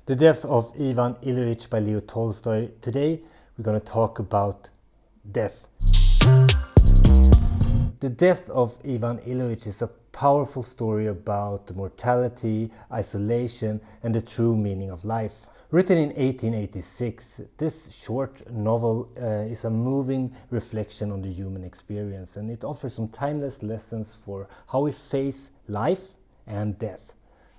The Death of Ivan Ilyich by Leo Tolstoy. Today we're going to talk about death. The Death of Ivan Ilyich is a powerful story about mortality, isolation, and the true meaning of life. Written in 1886, this short novel is a moving reflection on the human experience, and it offers some timeless lessons for how we face life and death.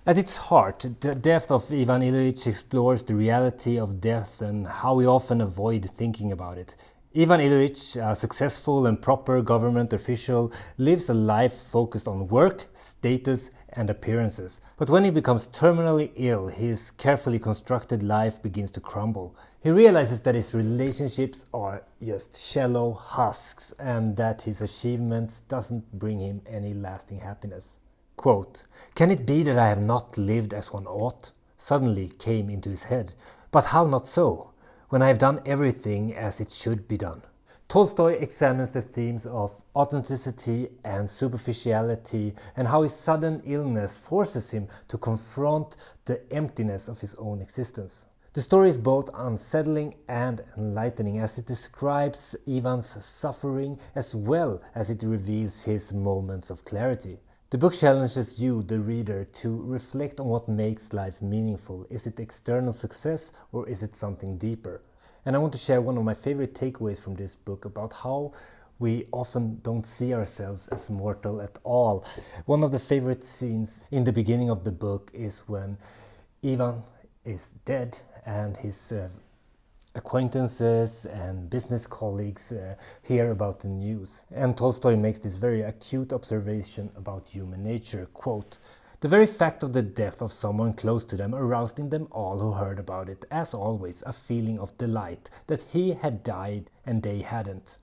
At its heart, The Death of Ivan Ilyich explores the reality of death and how we often avoid thinking about it. Ivan Ilyich, a successful and proper government official, lives a life focused on work, status, and appearances. But when he becomes terminally ill, his carefully constructed life begins to crumble. He realizes that his relationships are just shallow husks and that his achievements doesn't bring him any lasting happiness. Quote, "Can it be that I have not lived as one ought?" suddenly came into his head. But how not so, when I have done everything as it should be done? Tolstoy examines the themes of authenticity and superficiality and how his sudden illness forces him to confront the emptiness of his own existence. The story is both unsettling and enlightening as it describes Ivan's suffering as well as it reveals his moments of clarity. The book challenges you, the reader, to reflect on what makes life meaningful. Is it external success or is it something deeper? And I want to share one of my favorite takeaways from this book about how we often don't see ourselves as mortal at all. One of the favorite scenes in the beginning of the book is when Ivan is dead and his acquaintances and business colleagues hear about the news. And Tolstoy makes this very acute observation about human nature. Quote, "The very fact of the death of someone close to them aroused in them all who heard about it, as always, a feeling of delight that he had died and they hadn't."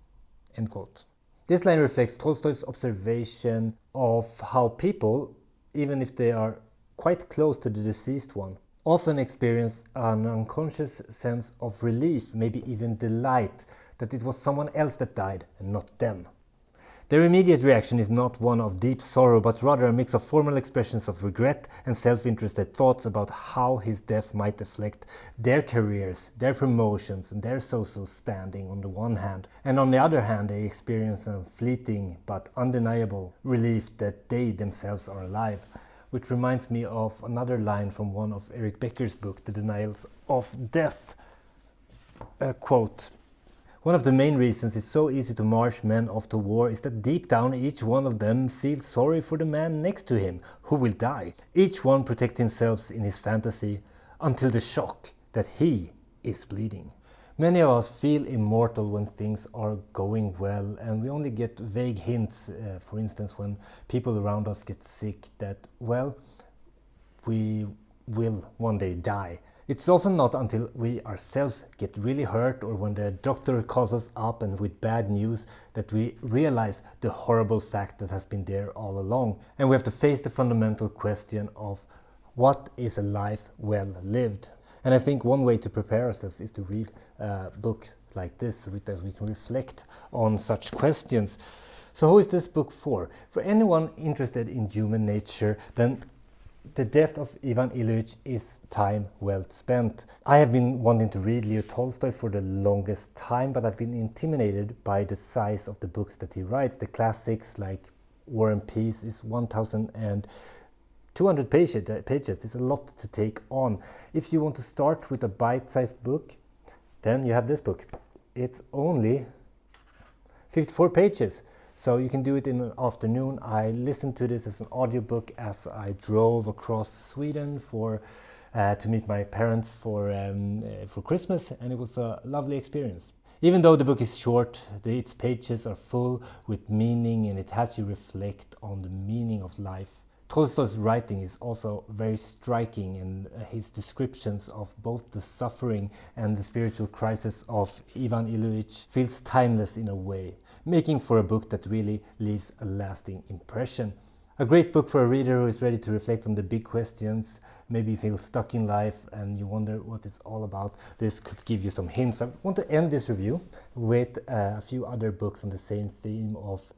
End quote. This line reflects Tolstoy's observation of how people, even if they are quite close to the deceased one, often experience an unconscious sense of relief, maybe even delight, that it was someone else that died and not them. Their immediate reaction is not one of deep sorrow, but rather a mix of formal expressions of regret and self-interested thoughts about how his death might affect their careers, their promotions, and their social standing on the one hand. And on the other hand, they experience a fleeting but undeniable relief that they themselves are alive. Which reminds me of another line from one of Eric Becker's book, The Denials of Death. Quote, "One of the main reasons it's so easy to march men off to war is that deep down each one of them feels sorry for the man next to him who will die. Each one protects himself in his fantasy until the shock that he is bleeding." Many of us feel immortal when things are going well, and we only get vague hints, for instance, when people around us get sick, that, well, we will one day die. It's often not until we ourselves get really hurt or when the doctor calls us up and with bad news that we realize the horrible fact that has been there all along. And we have to face the fundamental question of what is a life well lived? And I think one way to prepare ourselves is to read a book like this so that we can reflect on such questions. So who is this book for? For anyone interested in human nature, then The Death of Ivan Ilyich is time well spent. I have been wanting to read Leo Tolstoy for the longest time, but I've been intimidated by the size of the books that he writes. The classics like War and Peace is 1,200 pages. It's a lot to take on. If you want to start with a bite-sized book, then you have this book. It's only 54 pages, so you can do it in an afternoon. I listened to this as an audiobook as I drove across Sweden to meet my parents for Christmas, and it was a lovely experience. Even though the book is short, its pages are full with meaning and it has you reflect on the meaning of life. Tolstoy's writing is also very striking, and his descriptions of both the suffering and the spiritual crisis of Ivan Ilyich feels timeless in a way, making for a book that really leaves a lasting impression. A great book for a reader who is ready to reflect on the big questions, maybe feel stuck in life and you wonder what it's all about. This could give you some hints. I want to end this review with a few other books on the same theme of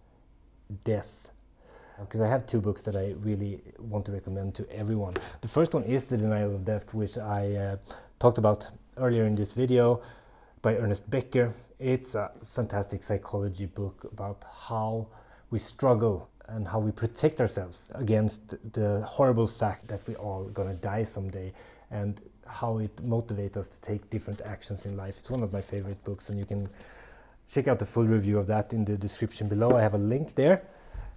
death. because I have two books that I really want to recommend to everyone. The first one is The Denial of Death, which I talked about earlier in this video, by Ernest Becker. It's a fantastic psychology book about how we struggle and how we protect ourselves against the horrible fact that we're all gonna die someday, and how it motivates us to take different actions in life. It's one of my favorite books, and you can check out the full review of that in the description below. I have a link there.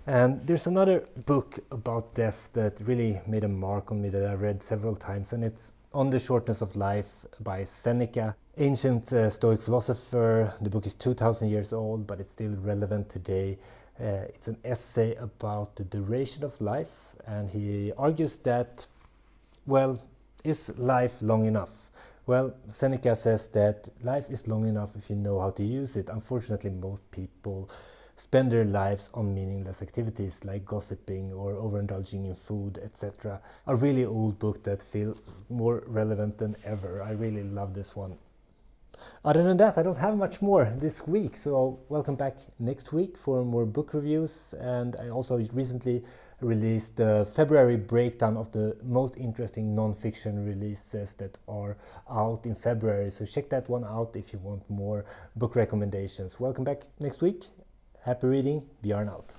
And there's another book about death that really made a mark on me that I read several times, and it's On the Shortness of Life by Seneca, ancient Stoic philosopher. The book is 2,000 years old, but it's still relevant today. It's an essay about the duration of life, and he argues that, well, is life long enough? Well, Seneca says that life is long enough if you know how to use it. Unfortunately, most people spend their lives on meaningless activities like gossiping or overindulging in food, etc. A really old book that feels more relevant than ever. I really love this one. Other than that, I don't have much more this week, so welcome back next week for more book reviews. And I also recently released the February breakdown of the most interesting non-fiction releases that are out in February, so check that one out if you want more book recommendations. Welcome back next week. Happy reading. Björn out.